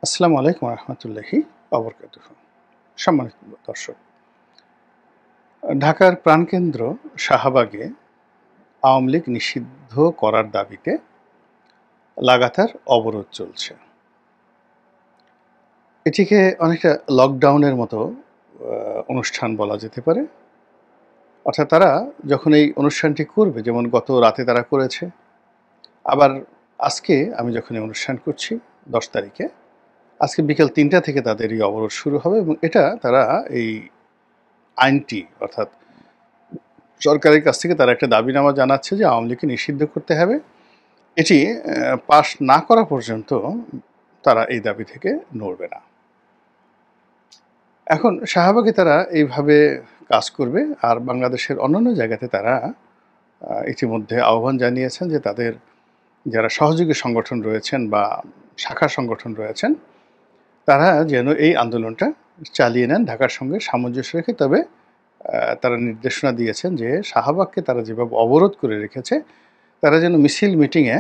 আসসালামু আলাইকুম রহমতুল্লাহি অবরকাতুহ। সম্মানিত দর্শক, ঢাকার প্রাণকেন্দ্র শাহবাগে আওয়ামী লীগ নিষিদ্ধ করার দাবিতে লাগাতার অবরোধ চলছে। এটিকে অনেকটা লকডাউনের মতো অনুষ্ঠান বলা যেতে পারে। অর্থাৎ তারা যখন এই অনুষ্ঠানটি করবে, যেমন গত রাতে তারা করেছে, আবার আজকে আমি যখন এই অনুষ্ঠান করছি 10 তারিখে, আজকে বিকেল ৩টা থেকে তাদের এই অবরোধ শুরু হবে এবং এটা তারা এই আইনটি অর্থাৎ সরকারের কাছ থেকে তারা একটা দাবিনামা জানাচ্ছে যে আওয়ামী লীগকে নিষিদ্ধ করতে হবে। এটি পাশ না করা পর্যন্ত তারা এই দাবি থেকে নড়বে না। এখন শাহবাগে তারা এইভাবে কাজ করবে, আর বাংলাদেশের অন্যান্য জায়গাতে তারা ইতিমধ্যে আহ্বান জানিয়েছেন যে তাদের যারা সহযোগী সংগঠন রয়েছেন বা শাখা সংগঠন রয়েছেন তারা যেন এই আন্দোলনটা চালিয়ে নেন ঢাকার সঙ্গে সামঞ্জস্য রেখে। তবে তারা নির্দেশনা দিয়েছেন যে শাহবাগকে তারা যেভাবে অবরোধ করে রেখেছে তারা যেন মিছিল মিটিংয়ে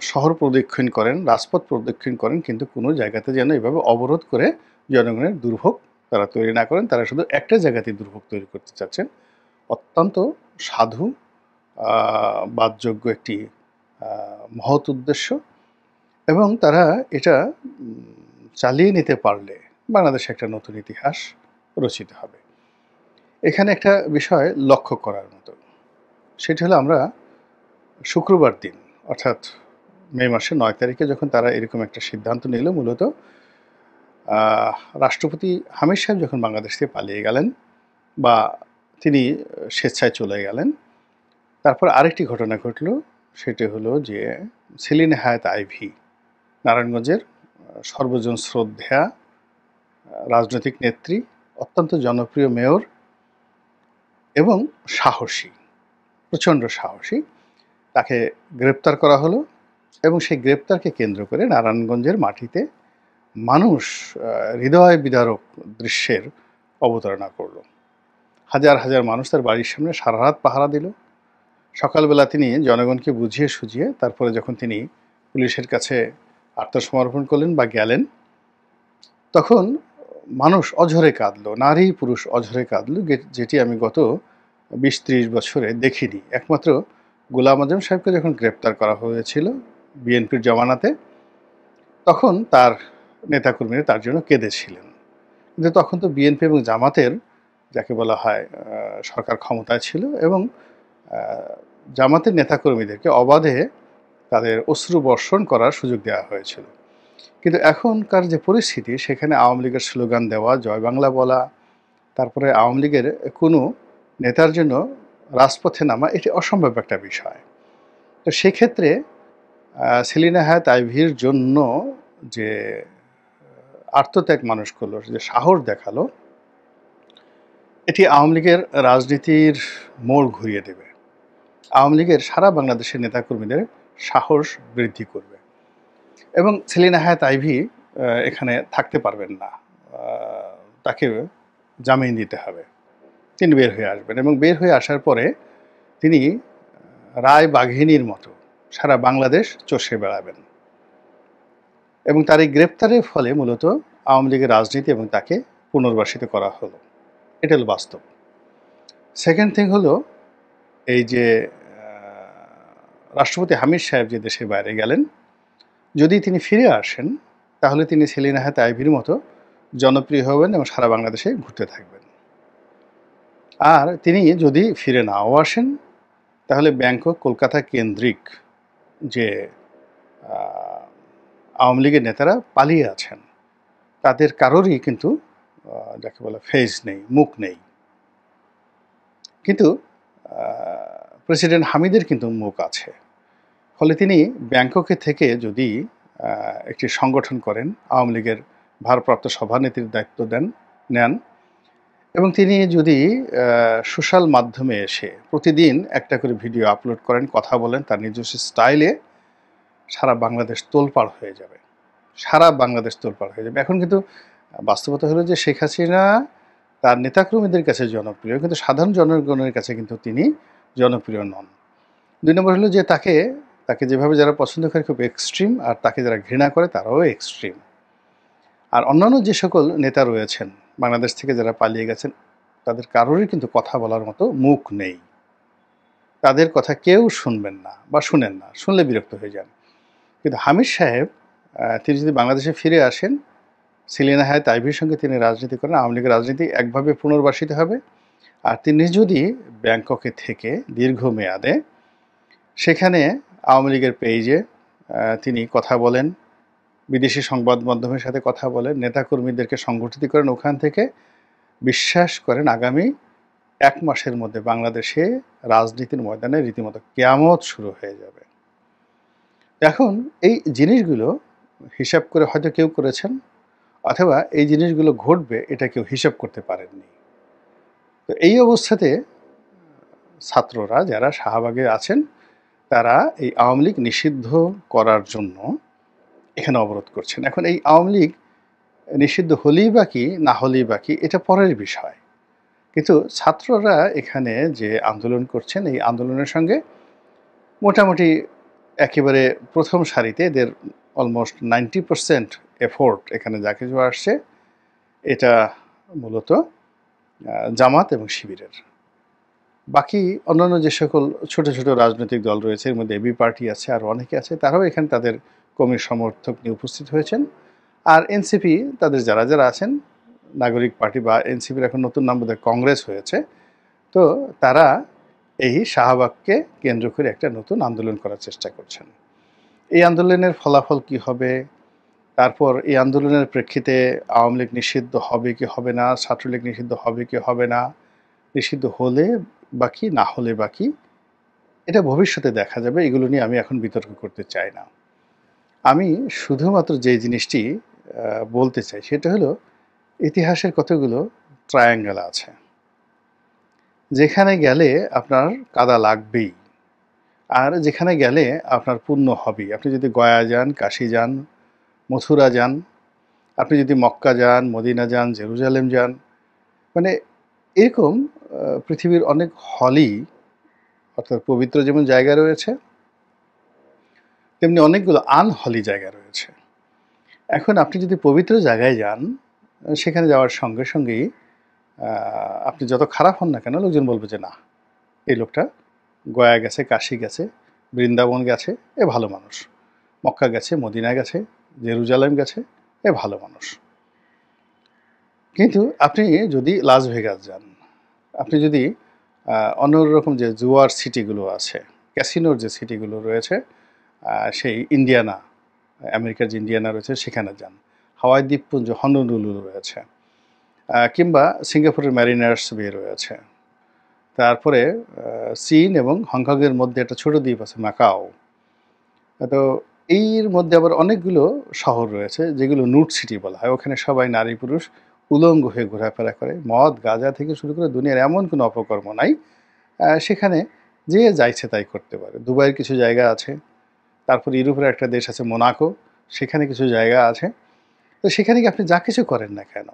শহর প্রদক্ষিণ করেন, রাজপথ প্রদক্ষিণ করেন, কিন্তু কোনো জায়গাতে যেন এভাবে অবরোধ করে জনগণের দুর্ভোগ তারা তৈরি না করেন। তারা শুধু একটা জায়গাতেই দুর্ভোগ তৈরি করতে চাচ্ছেন। অত্যন্ত সাধু বাদযোগ্য একটি মহৎ উদ্দেশ্য, এবং তারা এটা চালিয়ে নিতে পারলে বাংলাদেশে একটা নতুন ইতিহাস রচিত হবে। এখানে একটা বিষয় লক্ষ্য করার মতো, সেটি হলো আমরা শুক্রবার দিন অর্থাৎ মে মাসের 9 তারিখে যখন তারা এরকম একটা সিদ্ধান্ত নিল, মূলত রাষ্ট্রপতি হামিদ সাহেব যখন বাংলাদেশ থেকে পালিয়ে গেলেন বা তিনি স্বেচ্ছায় চলে গেলেন, তারপর আরেকটি ঘটনা ঘটল। সেটি হলো যে সেলিনা হায়াৎ আইভী, নারায়ণগঞ্জের সর্বজন শ্রদ্ধেয়া রাজনৈতিক নেত্রী, অত্যন্ত জনপ্রিয় মেয়র এবং সাহসী, প্রচণ্ড সাহসী, তাকে গ্রেপ্তার করা হলো এবং সেই গ্রেপ্তারকে কেন্দ্র করে নারায়ণগঞ্জের মাটিতে মানুষ হৃদয় বিদারক দৃশ্যের অবতারণা করল। হাজার হাজার মানুষ তার বাড়ির সামনে সারা রাত পাহারা দিল। সকালবেলা তিনি জনগণকে বুঝিয়ে সুঝিয়ে তারপরে যখন তিনি পুলিশের কাছে আত্মসমর্পণ করলেন বা গেলেন, তখন মানুষ অঝরে কাঁদল, নারী পুরুষ অঝরে কাঁদল, যেটি আমি গত 20-30 বছরে দেখিনি। একমাত্র গোলাম আজম সাহেবকে যখন গ্রেপ্তার করা হয়েছিল বিএনপির জমানাতে, তখন তার নেতাকর্মীরা তার জন্য কেঁদেছিলেন। কিন্তু তখন তো বিএনপি এবং জামাতের, যাকে বলা হয় সরকার ক্ষমতায় ছিল, এবং জামাতের নেতাকর্মীদেরকে অবাধে তাদের অশ্রু বর্ষণ করার সুযোগ দেওয়া হয়েছিল। কিন্তু এখনকার যে পরিস্থিতি, সেখানে আওয়ামী লীগের স্লোগান দেওয়া, জয় বাংলা বলা, তারপরে আওয়ামী লীগের কোনো নেতার জন্য রাজপথে নামা, এটি অসম্ভব একটা বিষয়। তো সেক্ষেত্রে সেলিনা হায়াৎ আইভীর জন্য যে আত্মত্যাগ মানুষ করলো, যে সাহস দেখালো, এটি আওয়ামী লীগের রাজনীতির মোড় ঘুরিয়ে দেবে। আওয়ামী লীগের সারা বাংলাদেশের নেতাকর্মীদের সাহস বৃদ্ধি করবে এবং সেলিনা হায়াৎ আইভী এখানে থাকতে পারবেন না, তাকে জামিন দিতে হবে। তিনি বের হয়ে আসবেন এবং বের হয়ে আসার পরে তিনি রায় বাঘিনীর মতো সারা বাংলাদেশ চষে বেড়াবেন এবং তার এই গ্রেপ্তারের ফলে মূলত আওয়ামী লীগের রাজনীতি এবং তাকে পুনর্বাসিত করা হলো। এটা হলো বাস্তব। সেকেন্ড থিং হলো, এই যে রাষ্ট্রপতি হামিদ সাহেব যে দেশের বাইরে গেলেন, যদি তিনি ফিরে আসেন তাহলে তিনি সেলিনা হায়াৎ আইভীর মতো জনপ্রিয় হবেন এবং সারা বাংলাদেশে ঘুরতে থাকবেন। আর তিনি যদি ফিরে নাও আসেন তাহলে ব্যাংকক কলকাতা কেন্দ্রিক যে আওয়ামী লীগের নেতারা পালিয়ে আছেন তাদের কারোরই কিন্তু যাকে বলে ফেস নেই, মুখ নেই। কিন্তু প্রেসিডেন্ট হামিদের কিন্তু মুখ আছে। ফলে তিনি ব্যাংককে থেকে যদি একটি সংগঠন করেন, আওয়ামী লীগের ভারপ্রাপ্ত সভানেত্রীর দায়িত্ব নেন এবং তিনি যদি সোশ্যাল মাধ্যমে এসে প্রতিদিন একটা করে ভিডিও আপলোড করেন, কথা বলেন তার নিজস্ব স্টাইলে, সারা বাংলাদেশ তোলপাড় হয়ে যাবে। সারা বাংলাদেশ তোলপাড় হয়ে যাবে। এখন কিন্তু বাস্তবতা হলো যে শেখ হাসিনা তার নেতাকর্মীদের কাছে জনপ্রিয়, কিন্তু সাধারণ জনগণের কাছে কিন্তু তিনি জনপ্রিয় নন। 2 নম্বর হলো যে তাকে তাকে যেভাবে যারা পছন্দ করে খুব এক্সট্রিম, আর তাকে যারা ঘৃণা করে তারাও এক্সট্রিম। আর অন্যান্য যে সকল নেতা রয়েছেন বাংলাদেশ থেকে যারা পালিয়ে গেছেন, তাদের কারোরই কিন্তু কথা বলার মতো মুখ নেই। তাদের কথা কেউ শুনবেন না বা শুনেন না, শুনলে বিরক্ত হয়ে যান। কিন্তু হামিদ সাহেব তিনি যদি বাংলাদেশে ফিরে আসেন, সেলিনা হায়াৎ আইভীর সঙ্গে তিনি রাজনীতি করেন, আওয়ামী লীগের রাজনীতি একভাবে পুনর্বাসিত হবে। আর তিনি যদি ব্যাংককে থেকে দীর্ঘমেয়াদে সেখানে আওয়ামী লীগের পেজে তিনি কথা বলেন, বিদেশি সংবাদ মাধ্যমের সাথে কথা বলেন, নেতাকর্মীদেরকে সংগঠিত করেন, ওখান থেকে বিশ্বাস করেন আগামী 1 মাসের মধ্যে বাংলাদেশে রাজনীতির ময়দানে রীতিমতো কিয়ামত শুরু হয়ে যাবে। এখন এই জিনিসগুলো হিসাব করে হয়তো কেউ করেছেন, অথবা এই জিনিসগুলো ঘটবে এটা কেউ হিসাব করতে পারেননি। তো এই অবস্থাতে ছাত্ররা যারা শাহবাগে আছেন, তারা এই আওয়ামী লীগ নিষিদ্ধ করার জন্য এখানে অবরোধ করছেন। এখন এই আওয়ামী লীগ নিষিদ্ধ হলেই বা কি, না হলেই বা কি, এটা পরের বিষয়। কিন্তু ছাত্ররা এখানে যে আন্দোলন করছেন, এই আন্দোলনের সঙ্গে মোটামুটি একেবারে প্রথম সারিতে এদের অলমোস্ট 90% এফোর্ট এখানে যা কিছু আসছে, এটা মূলত জামাত এবং শিবিরের। বাকি অন্যান্য যে সকল ছোট ছোট রাজনৈতিক দল রয়েছে, এর মধ্যে এবি পার্টি আছে, আর অনেকে আছে, তারাও এখানে তাদের কর্মী সমর্থক নিয়ে উপস্থিত হয়েছেন। আর এনসিপি তাদের যারা যারা আছেন, নাগরিক পার্টি বা এনসিপির এখন নতুন নাম বোধহয় কংগ্রেস হয়েছে, তো তারা এই শাহবাগকে কেন্দ্র করে একটা নতুন আন্দোলন করার চেষ্টা করছেন। এই আন্দোলনের ফলাফল কি হবে, তারপর এই আন্দোলনের প্রেক্ষিতে আওয়ামী লীগ নিষিদ্ধ হবে কি হবে না, ছাত্রলীগ নিষিদ্ধ হবে কি হবে না, নিষিদ্ধ হলে বাকি, না হলে বাকি, এটা ভবিষ্যতে দেখা যাবে। এগুলো নিয়ে আমি এখন বিতর্ক করতে চাই না। আমি শুধুমাত্র যে জিনিসটি বলতে চাই সেটা হলো, ইতিহাসের কতগুলো ট্রায়াঙ্গেল আছে, যেখানে গেলে আপনার কাদা লাগবেই, আর যেখানে গেলে আপনার পুণ্য হবেই। আপনি যদি গয়া যান, কাশী যান, মথুরা যান, আপনি যদি মক্কা যান, মদিনা যান, জেরুজালেম যান, মানে এরকম পৃথিবীর অনেক হলি, অর্থাৎ পবিত্র যেমন জায়গা রয়েছে, তেমনি অনেকগুলো আনহলি জায়গা রয়েছে। এখন আপনি যদি পবিত্র জায়গায় যান, সেখানে যাওয়ার সঙ্গে সঙ্গেই আপনি যত খারাপ হন না কেন, লোকজন বলবে যে না, এই লোকটা গয়া গেছে, কাশী গেছে, বৃন্দাবন গেছে, এ ভালো মানুষ, মক্কা গেছে, মদিনা গেছে, জেরুজালেম গেছে, এ ভালো মানুষ। কিন্তু আপনি যদি লাস ভেগাস যান, আপনি যদি অন্যরকম যে জুয়ার সিটিগুলো আছে, ক্যাসিনোর যে সিটিগুলো রয়েছে, সেই ইন্ডিয়ানা, আমেরিকার যে ইন্ডিয়ানা রয়েছে সেখানে যান, হাওয়াই দ্বীপপুঞ্জ হনুলুলু রয়েছে, কিংবা সিঙ্গাপুরের ম্যারিনার্স বে রয়েছে, তারপরে চীন এবং হংকংয়ের মধ্যে একটা ছোট দ্বীপ আছে মাকাও। তো এর মধ্যে আবার অনেকগুলো শহর রয়েছে যেগুলো নুট সিটি বলা হয়। ওখানে সবাই নারী পুরুষ উলঙ্গ হয়ে ঘোরাফেরা করে, মদ গাঁজা থেকে শুরু করে দুনিয়ার এমন কোনো অপকর্ম নাই, সেখানে যে যাইছে তাই করতে পারে। দুবাইয়ের কিছু জায়গা আছে, তারপর ইউরোপের একটা দেশ আছে মোনাকো, সেখানে কিছু জায়গা আছে। তো সেখানে গিয়ে আপনি যা কিছু করেন না কেন,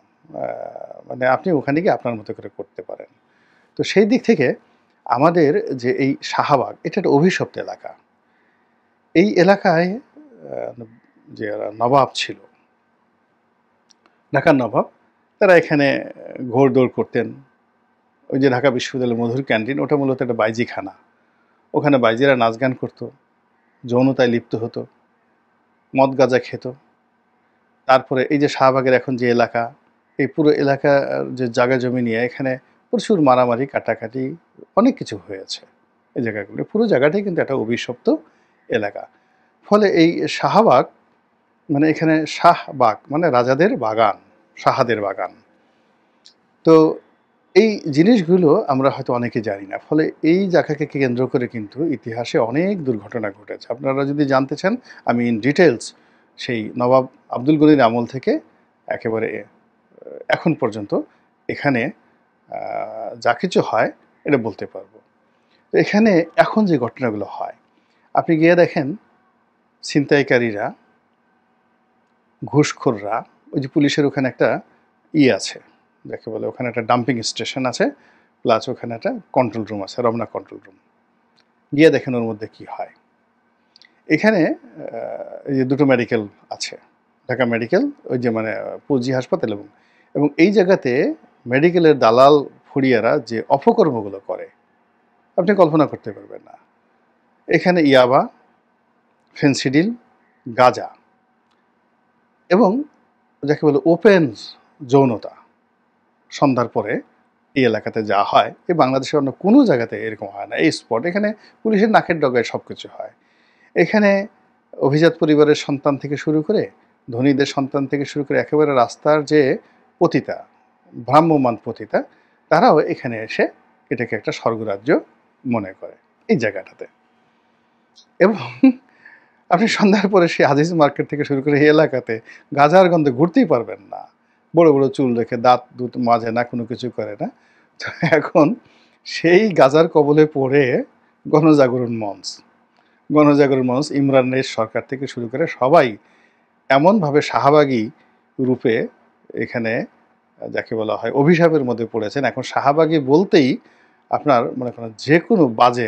মানে আপনি ওখানে গিয়ে আপনার মতো করে করতে পারেন। তো সেই দিক থেকে আমাদের যে এই শাহবাগ, এটা একটা অভিশপ্ত এলাকা। এই এলাকায় যে নবাব ছিল, ঢাকার নবাব, তারা এখানে ঘোড়দৌড় করতেন। ওই যে ঢাকা বিশ্ববিদ্যালয়ের মধুর ক্যান্টিন, ওটা মূলত একটা বাইজিখানা। ওখানে বাইজিরা নাচ গান করতো, যৌনতায় লিপ্ত হতো, মদ গাঁজা খেত। তারপরে এই যে শাহবাগের এখন যে এলাকা, এই পুরো এলাকার যে জায়গা জমি নিয়ে এখানে প্রচুর মারামারি কাটাকাটি অনেক কিছু হয়েছে। এই জায়গাগুলো, পুরো জায়গাটাই কিন্তু একটা অভিশপ্ত এলাকা। ফলে এই শাহবাগ, মানে এখানে শাহবাগ মানে রাজাদের বাগান, শাহাদের বাগান। তো এই জিনিসগুলো আমরা হয়তো অনেকে জানি না। ফলে এই জায়গাকে কেন্দ্র করে কিন্তু ইতিহাসে অনেক দুর্ঘটনা ঘটেছে। আপনারা যদি জানতে চান, আমি ইন ডিটেলস সেই নবাব আব্দুল গনির আমল থেকে একেবারে এখন পর্যন্ত এখানে যা কিছু হয় এটা বলতে পারবো। তো এখানে এখন যে ঘটনাগুলো হয়, আপনি গিয়ে দেখেন ছিনতাইকারীরা, ঘুষখোররা, ওই যে পুলিশের ওখানে একটা আছে, যাকে বলে ওখানে একটা ডাম্পিং স্টেশন আছে, প্লাস ওখানে একটা কন্ট্রোল রুম আছে, রমনা কন্ট্রোল রুম। গিয়ে দেখেন ওর মধ্যে কি হয়। এখানে এই যে দুটো মেডিকেল আছে, ঢাকা মেডিকেল, ওই যে মানে পুঁজি হাসপাতাল, এবং এই জায়গাতে মেডিকেলের দালাল ফুরিয়ারা যে অপকর্মগুলো করে আপনি কল্পনা করতে পারবেন না। এখানে ইয়াবা, ফেনসিডিল, গাঁজা এবং যাকে বলে ওপেন যৌনতা সন্ধ্যার পরে এই এলাকাতে যা হয়, এই বাংলাদেশের অন্য কোনো জায়গাতে এরকম হয় না। এই স্পট, এখানে পুলিশের নাকের ডগায় সব কিছু হয়। এখানে অভিজাত পরিবারের সন্তান থেকে শুরু করে, ধনীদের সন্তান থেকে শুরু করে, একেবারে রাস্তার যে পতিতা, ভ্রাম্যমান পতিতা, তারাও এখানে এসে এটাকে একটা স্বর্গরাজ্য মনে করে এই জায়গাটাতে। এবং আপনি সন্ধ্যার পরে সেই আজিজ মার্কেট থেকে শুরু করে এই এলাকাতে গাঁজার গন্ধে ঘুরতেই পারবেন না। বড় বড় চুল রেখে, দাঁত দুধ মাজে না, কোনো কিছু করে না। তো এখন সেই গাঁজার কবলে পড়ে গণজাগরণ মঞ্চ, ইমরানের সরকার থেকে শুরু করে সবাই এমনভাবে শাহবাগী রূপে এখানে যাকে বলা হয় অভিশাপের মধ্যে পড়েছেন। এখন শাহবাগী বলতেই আপনার মনে করেন যে কোনো বাজে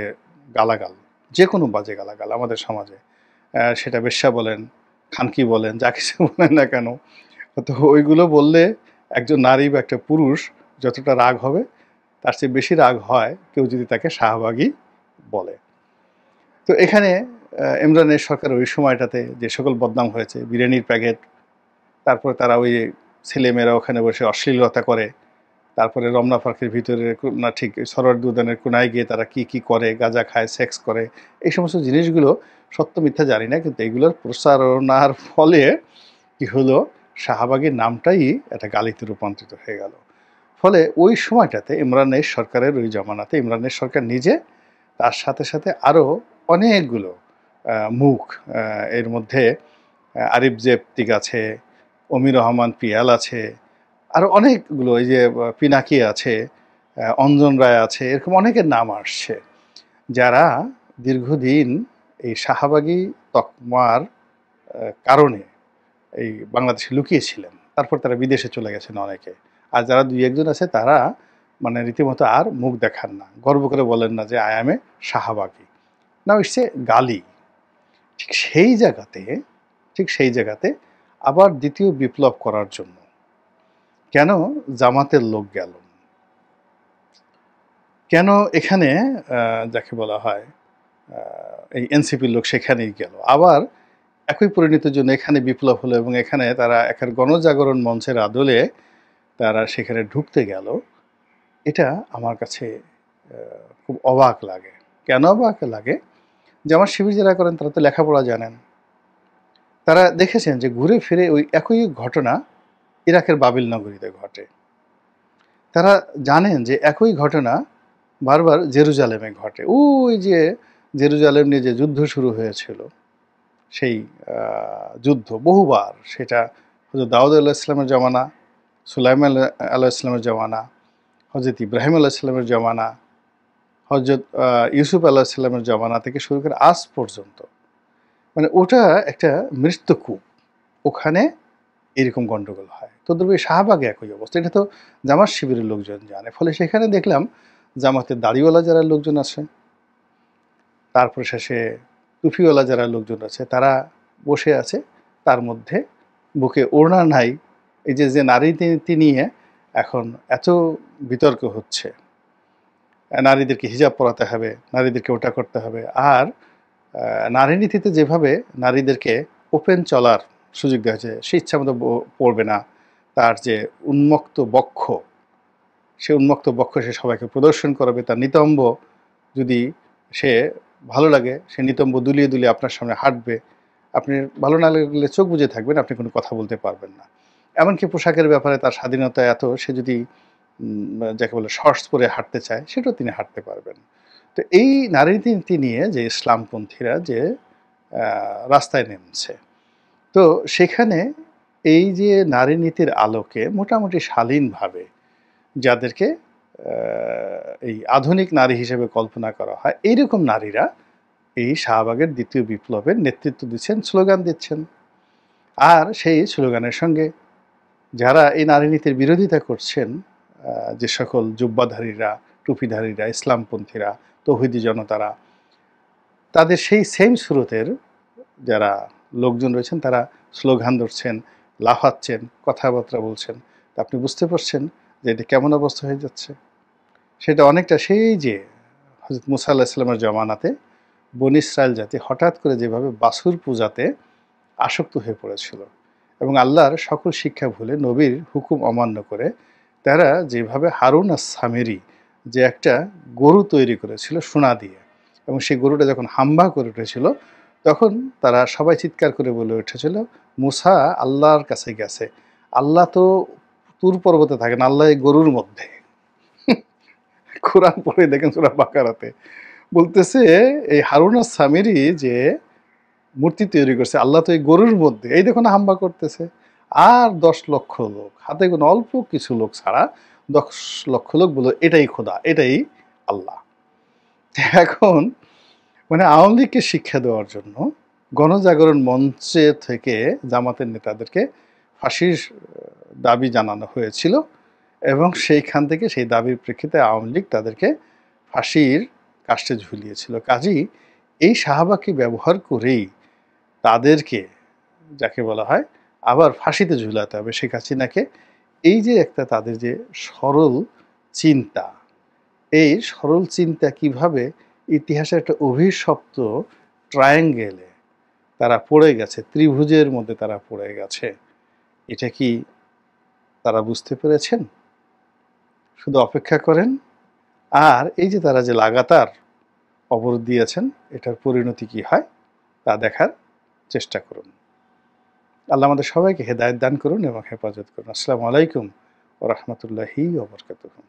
গালাগাল, আমাদের সমাজে, সেটা বেশ্যা বলেন, খানকি বলেন, যা কিছু বলেন না কেন, তো ওইগুলো বললে একজন নারী বা একটা পুরুষ যতটা রাগ হবে তার চেয়ে বেশি রাগ হয় কেউ যদি তাকে শাহবাগী বলে। তো এখানে ইমরানের সরকার ওই সময়টাতে যে সকল বদনাম হয়েছে, বিরিয়ানির প্যাকেট, তারপরে তারা ওই ছেলেমেয়েরা ওখানে বসে অশ্লীলতা করে, তারপরে রমনা পার্কের ভিতরে না ঠিক সরোয়ার্দী উদ্যানের কোনায় গিয়ে তারা কি কি করে, গাঁজা খায়, সেক্স করে, এই সমস্ত জিনিসগুলো সত্য মিথ্যা জানি না, কিন্তু এগুলোর প্রচারণার ফলে কি হলো, শাহবাগের নামটাই একটা গালিতে রূপান্তরিত হয়ে গেল। ফলে ওই সময়টাতে ইমরানের সরকারের ওই জমানাতে ইমরানের সরকার নিজে, তার সাথে সাথে আরও অনেকগুলো মুখ, এর মধ্যে আরিফ জেবতিক আছে, অমির রহমান পিয়াল আছে, আরও অনেকগুলো, এই যে পিনাকি আছে, অঞ্জন রায় আছে, এরকম অনেকের নাম আসছে যারা দীর্ঘদিন এই শাহবাগী তকমার কারণে এই বাংলাদেশে লুকিয়েছিলেন, তারপর তারা বিদেশে চলে গেছেন অনেকে। আর যারা দুই একজন আছে তারা মানে রীতিমতো আর মুখ দেখান না, গর্ব করে বলেন না যে আই এম এ শাহবাগী, না ইটস গালি। ঠিক সেই জায়গাতে আবার দ্বিতীয় বিপ্লব করার জন্য কেন জামাতের লোক গেল, কেন এখানে যাকে বলা হয় এই এনসিপির লোক সেখানেই গেল, আবার একই পরিণতির জন্য এখানে বিপ্লব হলো এবং এখানে তারা একের গণজাগরণ মঞ্চের আদলে তারা সেখানে ঢুকতে গেল। এটা আমার কাছে খুব অবাক লাগে। কেন অবাক লাগে? যে আমার শিবির যারা করেন তারা তো লেখাপড়া জানেন, তারা দেখেছেন যে ঘুরে ফিরে ওই একই ঘটনা ইরাকের বাবিল নগরীতে ঘটে। তারা জানেন যে একই ঘটনা বারবার জেরুজালেমে ঘটে। ওই যে জেরুজালেম নিয়ে যে যুদ্ধ শুরু হয়েছিল, সেই যুদ্ধ বহুবার, সেটা হজরত দাউদ আলাহ ইসলামের জমানা, সুলাইমান আলাহ ইসলামের জমানা, হজরত ইব্রাহিম আলাহ ইসলামের জমানা, হজরত ইউসুফ আলাহ ইসলামের জমানা থেকে শুরু করে আজ পর্যন্ত, মানে ওটা একটা মৃত্যুকূপ, ওখানে এরকম গণ্ডগোল হয়। তদ্রুপ শাহবাগে একই অবস্থা। এটা তো জামাত শিবিরের লোকজন জানে। ফলে সেখানে দেখলাম জামাতের দাড়িওয়ালা যারা লোকজন আছে, তারপর শেষে টুপিওয়ালা যারা লোকজন আছে, তারা বসে আছে, তার মধ্যে বুকে ওড়না নাই। এই যে নারী নীতি নিয়ে এখন এত বিতর্ক হচ্ছে, নারীদেরকে হিজাব পরাতে হবে, নারীদেরকে ওটা করতে হবে, আর নারী নীতিতে যেভাবে নারীদেরকে ওপেন চলার সুযোগ দেওয়া হয়েছে, সে ইচ্ছা মতো পড়বে না, তার যে উন্মুক্ত বক্ষ, সে উন্মুক্ত বক্ষ সে সবাইকে প্রদর্শন করাবে, তার নিতম্ব যদি সে ভালো লাগে সে নিতম্ব দুলিয়ে দুলিয়ে আপনার সামনে হাঁটবে, আপনি ভালো না লাগলে চোখ বুজে থাকবেন, আপনি কোনো কথা বলতে পারবেন না। এমনকি পোশাকের ব্যাপারে তার স্বাধীনতা এত, সে যদি যাকে বলে শর্টস পরে হাঁটতে চায় সেটাও তিনি হাঁটতে পারবেন। তো এই নারী নীতি নিয়ে যে ইসলামপন্থীরা যে রাস্তায় নেমেছে, তো সেখানে এই যে নারী নীতির আলোকে মোটামুটি শালীনভাবে যাদেরকে এই আধুনিক নারী হিসেবে কল্পনা করা হয়, এইরকম নারীরা এই শাহবাগের দ্বিতীয় বিপ্লবের নেতৃত্ব দিচ্ছেন, স্লোগান দিচ্ছেন। আর সেই স্লোগানের সঙ্গে যারা এই নারী নীতির বিরোধিতা করছেন, যে সকল জুব্বাধারীরা, টুপিধারীরা, ইসলামপন্থীরা, তৌহিদি জনতারা, তাদের সেই সেম স্রোতের যারা লোকজন রয়েছেন তারা স্লোগান ধরছেন, লাফাচ্ছেন, কথাবার্তা বলছেন। তা আপনি বুঝতে পারছেন যে এটা কেমন অবস্থা হয়ে যাচ্ছে? সেটা অনেকটা সেই যে হযরত মুসা আলাইহিস সালামের জমানাতে বনী ইসরাইল জাতি হঠাৎ করে যেভাবে বাছুর পূজাতে আসক্ত হয়ে পড়েছিল এবং আল্লাহর সকল শিক্ষা ভুলে নবীর হুকুম অমান্য করে তারা যেভাবে হারুন আস-সামিরি যে একটা গরু তৈরি করেছিল সোনা দিয়ে, এবং সেই গরুটা যখন হাম্বা করে উঠেছিল তখন তারা সবাই চিৎকার করে বলে উঠেছিল, মুসা আল্লাহর কাছে গেছে, আল্লাহ তো তুর পর্বতে থাকেন, আল্লাহ এই গরুর মধ্যে। কোরআন পড়ে দেখেন সূরা বাকারাতে বলতেছে এই হারুন আস-সামিরি যে মূর্তি তৈরি করছে, আল্লাহ তো এই গরুর মধ্যে, এই দেখো না হাম্বা করতেছে। আর 10 লক্ষ লোক, হাতে কোনো অল্প কিছু লোক ছাড়া 10 লক্ষ লোক বলল এটাই খোদা, এটাই আল্লাহ। এখন মানে আওয়ামী লীগকে শিক্ষা দেওয়ার জন্য গণজাগরণ মঞ্চে থেকে জামাতের নেতাদেরকে ফাঁসির দাবি জানানো হয়েছিল, এবং সেইখান থেকে সেই দাবির প্রেক্ষিতে আওয়ামী লীগ তাদেরকে ফাঁসির কাস্টে ঝুলিয়েছিল। কাজেই এই সাহাবাকে ব্যবহার করেই তাদেরকে, যাকে বলা হয় আবার ফাঁসিতে ঝুলাতে হবে শেখ হাসিনাকে। এই যে একটা তাদের যে সরল চিন্তা, এই সরল চিন্তা কিভাবে ইতিহাসের একটা অভিশপ্ত ট্রায়াঙ্গেলে তারা পড়ে গেছে, ত্রিভুজের মধ্যে তারা পড়ে গেছে, এটা কি তারা বুঝতে পেরেছেন? শুধু অপেক্ষা করেন, আর এই যে তারা যে লাগাতার অবরোধ দিয়েছেন এটার পরিণতি কি হয় তা দেখার চেষ্টা করুন। আল্লাহ আমাদের সবাইকে হেদায়েত দান করুন এবং হেফাজত করুন। আসসালামু আলাইকুম ওয়া রাহমাতুল্লাহি ওয়া বারাকাতুহু।